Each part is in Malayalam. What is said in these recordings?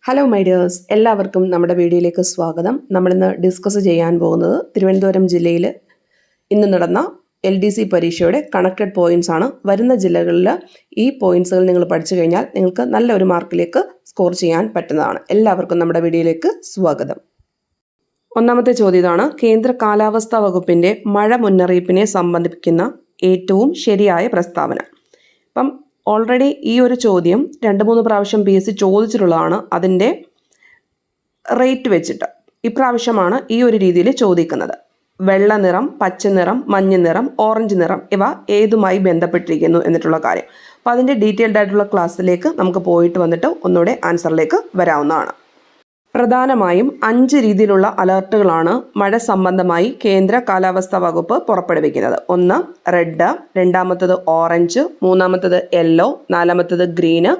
ഹലോ മൈ ഡിയേഴ്സ്, എല്ലാവർക്കും നമ്മുടെ വീഡിയോയിലേക്ക് സ്വാഗതം. നമ്മളിന്ന് ഡിസ്കസ് ചെയ്യാൻ പോകുന്നത് തിരുവനന്തപുരം ജില്ലയിൽ ഇന്ന് നടന്ന LDC പരീക്ഷയുടെ കണക്റ്റഡ് പോയിൻറ്റ്സ് ആണ്. വരുന്ന ജില്ലകളിൽ ഈ പോയിൻറ്റ്സുകൾ നിങ്ങൾ പഠിച്ചു കഴിഞ്ഞാൽ നിങ്ങൾക്ക് നല്ലൊരു മാർക്കിലേക്ക് സ്കോർ ചെയ്യാൻ പറ്റുന്നതാണ്. എല്ലാവർക്കും നമ്മുടെ വീഡിയോയിലേക്ക് സ്വാഗതം. ഒന്നാമത്തെ ചോദ്യം ഇതാണ്: കേന്ദ്ര കാലാവസ്ഥാ വകുപ്പിൻ്റെ മഴ മുന്നറിയിപ്പിനെ സംബന്ധിക്കുന്ന ഏറ്റവും ശരിയായ പ്രസ്താവന. അപ്പം ഓൾറെഡി ഈ ഒരു ചോദ്യം 2-3 പ്രാവശ്യം PSC ചോദിച്ചിട്ടുള്ളതാണ്. അതിൻ്റെ റേറ്റ് വെച്ചിട്ട് ഇപ്രാവശ്യമാണ് ഈ ഒരു രീതിയിൽ ചോദിക്കുന്നത്. വെള്ള നിറം, പച്ച നിറം, മഞ്ഞ നിറം, ഓറഞ്ച് നിറം ഇവ ഏതുമായി ബന്ധപ്പെട്ടിരിക്കുന്നു എന്നിട്ടുള്ള കാര്യം. അപ്പോൾ അതിൻ്റെ ഡീറ്റെയിൽഡ് ആയിട്ടുള്ള ക്ലാസ്സിലേക്ക് നമുക്ക് പോയിട്ട് വന്നിട്ട് ഒന്നുകൂടെ ആൻസറിലേക്ക് വരാവുന്നതാണ്. പ്രധാനമായും 5 രീതിയിലുള്ള അലർട്ടുകളാണ് മഴ സംബന്ധമായി കേന്ദ്ര കാലാവസ്ഥാ വകുപ്പ് പുറപ്പെടുവിക്കുന്നത്. ഒന്ന് റെഡ്, രണ്ടാമത്തത് ഓറഞ്ച്, മൂന്നാമത്തത് യെല്ലോ, നാലാമത്തത് ഗ്രീന്,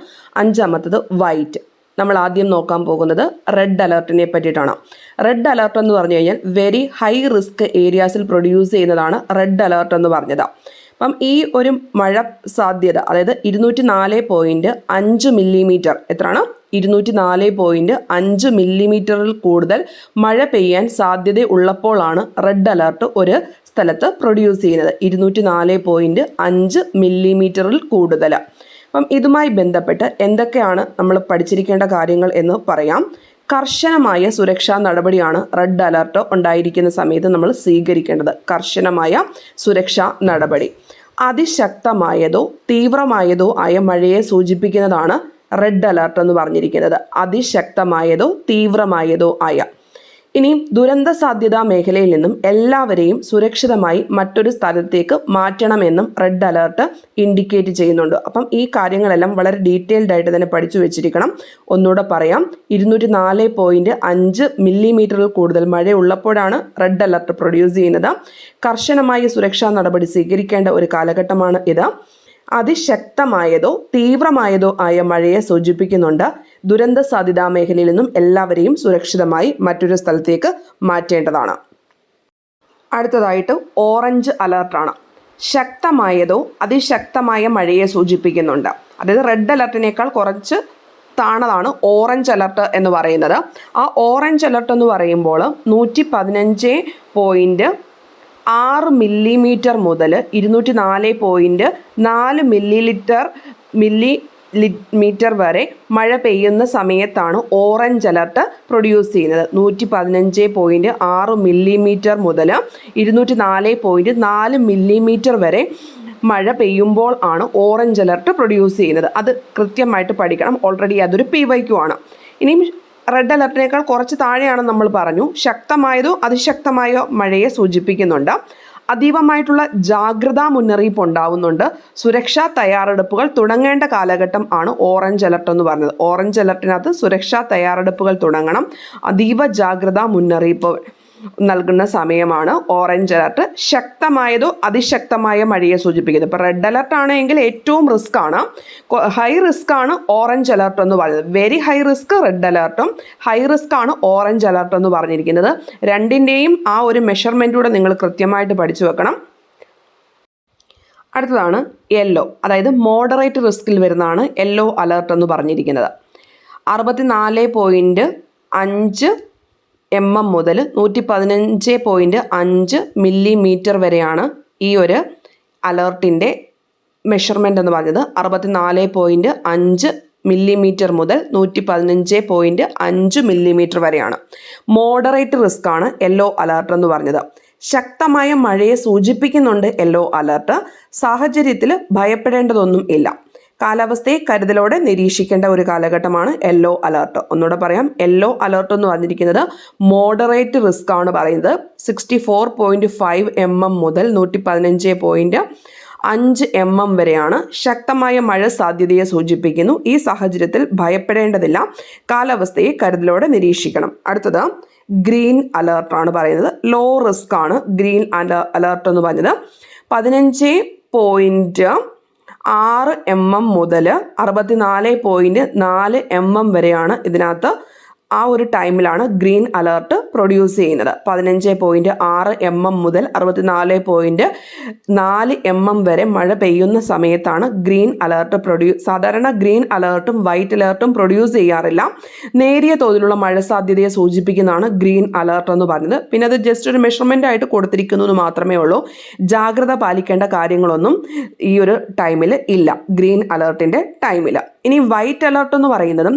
അഞ്ചാമത്തത് വൈറ്റ്. നമ്മൾ ആദ്യം നോക്കാൻ പോകുന്നത് റെഡ് അലർട്ടിനെ പറ്റിയിട്ടാണ്. റെഡ് അലർട്ട് എന്ന് പറഞ്ഞു കഴിഞ്ഞാൽ വെരി ഹൈ റിസ്ക് ഏരിയാസിൽ പ്രൊഡ്യൂസ് ചെയ്യുന്നതാണ് റെഡ് അലർട്ട് എന്ന് പറഞ്ഞത്. അപ്പം ഈ ഒരു മഴ സാധ്യത, അതായത് 204.5 മില്ലിമീറ്റർ, എത്രയാണ്? 204.5 മില്ലിമീറ്ററിൽ കൂടുതൽ മഴ പെയ്യാൻ സാധ്യത ഉള്ളപ്പോഴാണ് റെഡ് അലർട്ട് ഒരു സ്ഥലത്ത് പ്രൊഡ്യൂസ് ചെയ്യുന്നത്. 204.5 മില്ലിമീറ്ററിൽ കൂടുതൽ. അപ്പം ഇതുമായി ബന്ധപ്പെട്ട് എന്തൊക്കെയാണ് നമ്മൾ പഠിച്ചിരിക്കേണ്ട കാര്യങ്ങൾ എന്ന് പറയാം. കർശനമായ സുരക്ഷാ നടപടിയാണ് റെഡ് അലർട്ട് ഉണ്ടായിരിക്കുന്ന സമയത്ത് നമ്മൾ സ്വീകരിക്കേണ്ടത്. കർശനമായ സുരക്ഷാ നടപടി. അതിശക്തമായതോ തീവ്രമായതോ ആയ മഴയെ സൂചിപ്പിക്കുന്നതാണ് റെഡ് അലർട്ട് എന്ന് പറഞ്ഞിരിക്കുന്നത്. അതിശക്തമായതോ തീവ്രമായതോ ആയ. ഇനി ദുരന്ത സാധ്യതാ മേഖലയിൽ നിന്നും എല്ലാവരെയും സുരക്ഷിതമായി മറ്റൊരു സ്ഥലത്തേക്ക് മാറ്റണമെന്നും റെഡ് അലർട്ട് ഇൻഡിക്കേറ്റ് ചെയ്യുന്നുണ്ട്. അപ്പം ഈ കാര്യങ്ങളെല്ലാം വളരെ ഡീറ്റെയിൽഡ് ആയിട്ട് തന്നെ പഠിച്ചു വെച്ചിരിക്കണം. ഒന്നുകൂടെ പറയാം. 204.5 മില്ലിമീറ്ററിൽ കൂടുതൽ മഴയുള്ളപ്പോഴാണ് റെഡ് അലർട്ട് പ്രൊഡ്യൂസ് ചെയ്യുന്നത്. കർശനമായ സുരക്ഷാ നടപടി സ്വീകരിക്കേണ്ട ഒരു കാലഘട്ടമാണ് ഇത്. അതിശക്തമായതോ തീവ്രമായതോ ആയ മഴയെ സൂചിപ്പിക്കുന്നുണ്ട്. ദുരന്ത സാധ്യതാ മേഖലയിൽ നിന്നും എല്ലാവരെയും സുരക്ഷിതമായി മറ്റൊരു സ്ഥലത്തേക്ക് മാറ്റേണ്ടതാണ്. അടുത്തതായിട്ട് ഓറഞ്ച് അലർട്ടാണ്. ശക്തമായതോ അതിശക്തമായ മഴയെ സൂചിപ്പിക്കുന്നുണ്ട്. അതായത് റെഡ് അലർട്ടിനേക്കാൾ കുറച്ച് താണതാണ് ഓറഞ്ച് അലർട്ട് എന്ന് പറയുന്നത്. ആ ഓറഞ്ച് അലർട്ട് എന്ന് പറയുമ്പോൾ 115.6 മില്ലിമീറ്റർ മുതൽ 204.4 മില്ലിമീറ്റർ വരെ മഴ പെയ്യുന്ന സമയത്താണ് ഓറഞ്ച് അലർട്ട് പ്രൊഡ്യൂസ് ചെയ്യുന്നത്. 115.6 മില്ലിമീറ്റർ മുതൽ 204.4 മില്ലിമീറ്റർ വരെ മഴ പെയ്യുമ്പോൾ ആണ് ഓറഞ്ച് അലർട്ട് പ്രൊഡ്യൂസ് ചെയ്യുന്നത്. അത് കൃത്യമായിട്ട് പഠിക്കണം. ഓൾറെഡി അതൊരു PYQ ആണ്. ഇനിയും റെഡ് അലർട്ടിനേക്കാൾ കുറച്ച് താഴെയാണെന്ന് നമ്മൾ പറഞ്ഞു. ശക്തമായതോ അതിശക്തമായോ മഴയെ സൂചിപ്പിക്കുന്നുണ്ട്. അതീവമായിട്ടുള്ള ജാഗ്രതാ മുന്നറിയിപ്പ് ഉണ്ടാവുന്നുണ്ട്. സുരക്ഷാ തയ്യാറെടുപ്പുകൾ തുടങ്ങേണ്ട കാലഘട്ടം ആണ് ഓറഞ്ച് അലർട്ട് എന്ന് പറഞ്ഞത്. ഓറഞ്ച് അലർട്ടിനകത്ത് സുരക്ഷാ തയ്യാറെടുപ്പുകൾ തുടങ്ങണം. അതീവ ജാഗ്രതാ മുന്നറിയിപ്പ് നൽകുന്ന സമയമാണ് ഓറഞ്ച് അലർട്ട്. ശക്തമായതോ അതിശക്തമായ മഴയെ സൂചിപ്പിക്കുന്നത്. ഇപ്പോൾ റെഡ് അലർട്ട് ആണെങ്കിൽ ഏറ്റവും റിസ്ക് ആണ്, ഹൈ റിസ്ക് ആണ് ഓറഞ്ച് അലർട്ട് എന്ന് പറയുന്നത്. വെരി ഹൈ റിസ്ക് റെഡ് അലർട്ടും, ഹൈ റിസ്ക് ആണ് ഓറഞ്ച് അലർട്ട് എന്ന് പറഞ്ഞിരിക്കുന്നത്. രണ്ടിൻ്റെയും ആ ഒരു മെഷർമെൻറ്റൂടെ നിങ്ങൾ കൃത്യമായിട്ട് പഠിച്ചു വെക്കണം. അടുത്തതാണ് യെല്ലോ, അതായത് മോഡറേറ്റ് റിസ്കിൽ വരുന്നതാണ് യെല്ലോ അലർട്ട് എന്ന് പറഞ്ഞിരിക്കുന്നത്. 64.5 mm മുതൽ 115.5 മില്ലിമീറ്റർ വരെയാണ് ഈ ഒരു അലർട്ടിൻ്റെ മെഷർമെൻ്റ് എന്ന് പറഞ്ഞത്. 64.5 മില്ലിമീറ്റർ മുതൽ 115.5 മില്ലിമീറ്റർ വരെയാണ്. മോഡറേറ്റ് റിസ്ക് ആണ് യെല്ലോ അലർട്ട് എന്ന് പറഞ്ഞത്. ശക്തമായ മഴയെ സൂചിപ്പിക്കുന്നുണ്ട് യെല്ലോ അലർട്ട്. സാഹചര്യത്തിൽ ഭയപ്പെടേണ്ടതൊന്നും ഇല്ല. കാലാവസ്ഥയെ കരുതലോടെ നിരീക്ഷിക്കേണ്ട ഒരു കാലഘട്ടമാണ് യെല്ലോ അലർട്ട്. ഒന്നുകൂടെ പറയാം. യെല്ലോ അലർട്ട് എന്ന് പറഞ്ഞിരിക്കുന്നത് മോഡറേറ്റ് റിസ്ക് ആണ് പറയുന്നത്. 64.5 mm മുതൽ 115.5 mm വരെയാണ്. ശക്തമായ മഴ സാധ്യതയെ സൂചിപ്പിക്കുന്നു. ഈ സാഹചര്യത്തിൽ ഭയപ്പെടേണ്ടതില്ല. കാലാവസ്ഥയെ കരുതലോടെ നിരീക്ഷിക്കണം. അടുത്തത് ഗ്രീൻ അലർട്ടാണ് പറയുന്നത്. ലോ റിസ്ക് ആണ് ഗ്രീൻ അലർട്ട് എന്ന് പറഞ്ഞത്. 15.6 mm മുതൽ 64.4 mm വരെയാണ് ഇതിനകത്ത് ആ ഒരു ടൈമിലാണ് ഗ്രീൻ അലേർട്ട് പ്രൊഡ്യൂസ് ചെയ്യുന്നത്. 15.6 mm മുതൽ 64.4 mm വരെ മഴ പെയ്യുന്ന സമയത്താണ് ഗ്രീൻ അലേർട്ട് സാധാരണ ഗ്രീൻ അലേർട്ടും വൈറ്റ് അലേർട്ടും പ്രൊഡ്യൂസ് ചെയ്യാറില്ല. നേരിയ തോതിലുള്ള മഴ സാധ്യതയെ സൂചിപ്പിക്കുന്നതാണ് ഗ്രീൻ അലേർട്ട് എന്ന് പറയുന്നത്. പിന്നെ അത് ജസ്റ്റ് ഒരു മെഷർമെൻ്റ് ആയിട്ട് കൊടുത്തിരിക്കുന്നു എന്ന് മാത്രമേ ഉള്ളൂ. ജാഗ്രത പാലിക്കേണ്ട കാര്യങ്ങളൊന്നും ഈ ഒരു ടൈമിൽ ഇല്ല, ഗ്രീൻ അലേർട്ടിൻ്റെ ടൈമിൽ. ഇനി വൈറ്റ് അലേർട്ട് എന്ന് പറയുന്നതും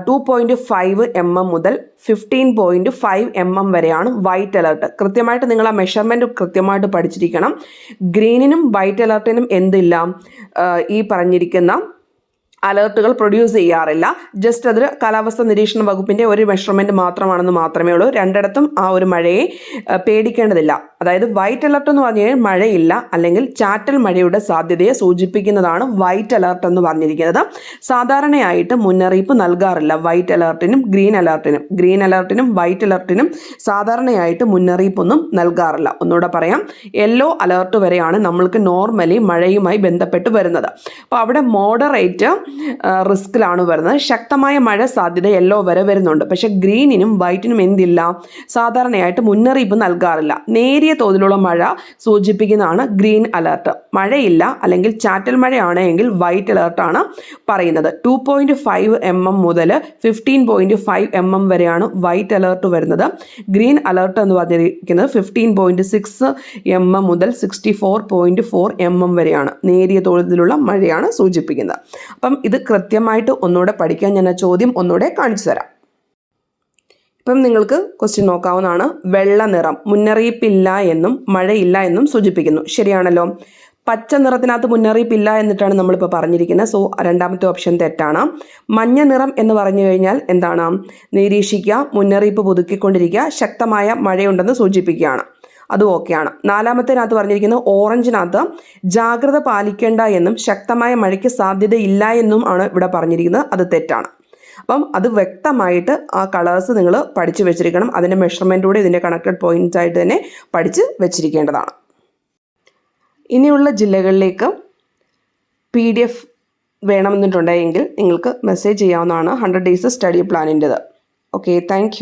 2.5 mm മുതൽ 15.5 mm വരെയാണ് വൈറ്റ് അലേർട്ട്. കൃത്യമായിട്ട് നിങ്ങൾ ആ മെഷർമെൻറ്റ് കൃത്യമായിട്ട് പഠിച്ചിരിക്കണം. ഗ്രീനിനും വൈറ്റ് അലേർട്ടിനും എന്തില്ല, ഈ പറഞ്ഞിരിക്കുന്ന അലേർട്ടുകൾ പ്രൊഡ്യൂസ് ചെയ്യാറില്ല. ജസ്റ്റ് അതൊരു കാലാവസ്ഥ നിരീക്ഷണ വകുപ്പിൻ്റെ ഒരു മെഷർമെൻറ്റ് മാത്രമാണെന്ന് മാത്രമേ ഉള്ളൂ. രണ്ടിടത്തും ആ ഒരു മഴയെ പേടിക്കേണ്ടതില്ല. അതായത് വൈറ്റ് അലർട്ട് എന്ന് പറഞ്ഞു കഴിഞ്ഞാൽ മഴയില്ല അല്ലെങ്കിൽ ചാറ്റൽ മഴയുടെ സാധ്യതയെ സൂചിപ്പിക്കുന്നതാണ് വൈറ്റ് അലർട്ട് എന്ന് പറഞ്ഞിരിക്കുന്നത്. സാധാരണയായിട്ട് മുന്നറിയിപ്പ് നൽകാറില്ല വൈറ്റ് അലർട്ടിനും ഗ്രീൻ അലർട്ടിനും വൈറ്റ് അലർട്ടിനും സാധാരണയായിട്ട് മുന്നറിയിപ്പൊന്നും നൽകാറില്ല. ഒന്നുകൂടെ പറയാം, യെല്ലോ അലർട്ട് വരെയാണ് നമ്മൾക്ക് നോർമലി മഴയുമായി ബന്ധപ്പെട്ട് വരുന്നത്. അപ്പോൾ അവിടെ മോഡറേറ്റ് റിസ്കിലാണ് വരുന്നത്. ശക്തമായ മഴ സാധ്യത യെല്ലോ വരെ വരുന്നുണ്ട്. പക്ഷേ ഗ്രീനിനും വൈറ്റിനും എന്തില്ല, സാധാരണയായിട്ട് മുന്നറിയിപ്പ് നൽകാറില്ല. നേരിയ തോതിലുള്ള മഴ സൂചിപ്പിക്കുന്നതാണ് ഗ്രീൻ അലർട്ട്. മഴയില്ല അല്ലെങ്കിൽ ചാറ്റൽ മഴയാണെങ്കിൽ വൈറ്റ് അലർട്ടാണ് പറയുന്നത്. 2.5 mm മുതൽ 15.5 mm വരെയാണ് വൈറ്റ് അലർട്ട് വരുന്നത്. ഗ്രീൻ അലർട്ട് എന്ന് പറഞ്ഞിരിക്കുന്നത് 15.6 mm മുതൽ 64.4 mm വരെയാണ്. നേരിയ തോതിലുള്ള മഴയാണ് സൂചിപ്പിക്കുന്നത്. അപ്പം ഇത് കൃത്യമായിട്ട് ഒന്നുകൂടെ പഠിക്കാൻ ഞാൻ ആ ചോദ്യം ഒന്നുകൂടെ കാണിച്ചു തരാം. ഇപ്പം നിങ്ങൾക്ക് ക്വസ്റ്റ്യൻ നോക്കാവുന്നതാണ്. വെള്ള നിറം മുന്നറിയിപ്പില്ല എന്നും മഴയില്ല എന്നും സൂചിപ്പിക്കുന്നു. ശരിയാണല്ലോ. പച്ച നിറത്തിനകത്ത് മുന്നറിയിപ്പില്ല എന്നിട്ടാണ് നമ്മളിപ്പോൾ പറഞ്ഞിരിക്കുന്നത്. സോ രണ്ടാമത്തെ ഓപ്ഷൻ തെറ്റാണ്. മഞ്ഞ നിറം എന്ന് പറഞ്ഞു കഴിഞ്ഞാൽ എന്താണ്, നിരീക്ഷിക്കുക, മുന്നറിയിപ്പ് പുതുക്കിക്കൊണ്ടിരിക്കുക, ശക്തമായ മഴയുണ്ടെന്ന് സൂചിപ്പിക്കുകയാണ്. അതും ഓക്കെയാണ്. നാലാമത്തേനകത്ത് പറഞ്ഞിരിക്കുന്നത് ഓറഞ്ചിനകത്ത് ജാഗ്രത പാലിക്കേണ്ട എന്നും ശക്തമായ മഴയ്ക്ക് സാധ്യതയില്ല എന്നും ആണ് ഇവിടെ പറഞ്ഞിരിക്കുന്നത്. അത് തെറ്റാണ്. അപ്പം അത് വ്യക്തമായിട്ട് ആ കളേഴ്സ് നിങ്ങൾ പഠിച്ചു വെച്ചിരിക്കണം. അതിൻ്റെ മെഷർമെൻറ്റൂടെ ഇതിൻ്റെ കണക്റ്റഡ് പോയിൻറ്റ്സ് ആയിട്ട് തന്നെ പഠിച്ച് വെച്ചിരിക്കേണ്ടതാണ്. ഇനിയുള്ള ജില്ലകളിലേക്ക് PDF വേണമെന്നിട്ടുണ്ടെങ്കിൽ നിങ്ങൾക്ക് മെസ്സേജ് ചെയ്യാവുന്നതാണ്. 100 days സ്റ്റഡി പ്ലാനിൻ്റെത്. Okay, thank